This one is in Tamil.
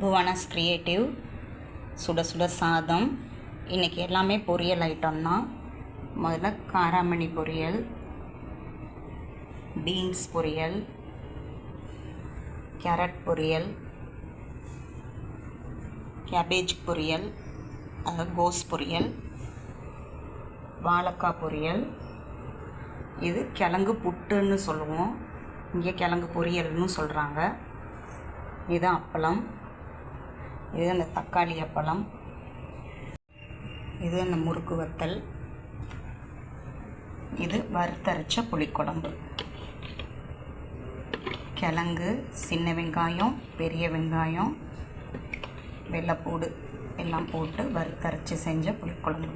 புவனாஸ் கிரியேட்டிவ் சுட சுட சாதம். இன்றைக்கி எல்லாமே பொரியல் ஐட்டம் தான். முதல்ல காராமணி பொரியல், பீன்ஸ் பொரியல், கேரட் பொரியல், கேபேஜ் பொரியல், கோஸ் பொரியல், வாழைக்காய் பொரியல். இது கிழங்கு புட்டுன்னு சொல்லுவோம், இங்கே கிழங்கு பொரியல்னு சொல்கிறாங்க. இது அப்பளம், இது அந்த தக்காளி அப்பளம், இது அந்த முறுக்கு வத்தல், இது வறுத்தரைச்ச புளிக்குழம்பு. கிழங்கு, சின்ன வெங்காயம், பெரிய வெங்காயம், வெள்ளைப்பூடு எல்லாம் போட்டு வறுத்தரைச்சி செஞ்ச புளிக்குழம்பு.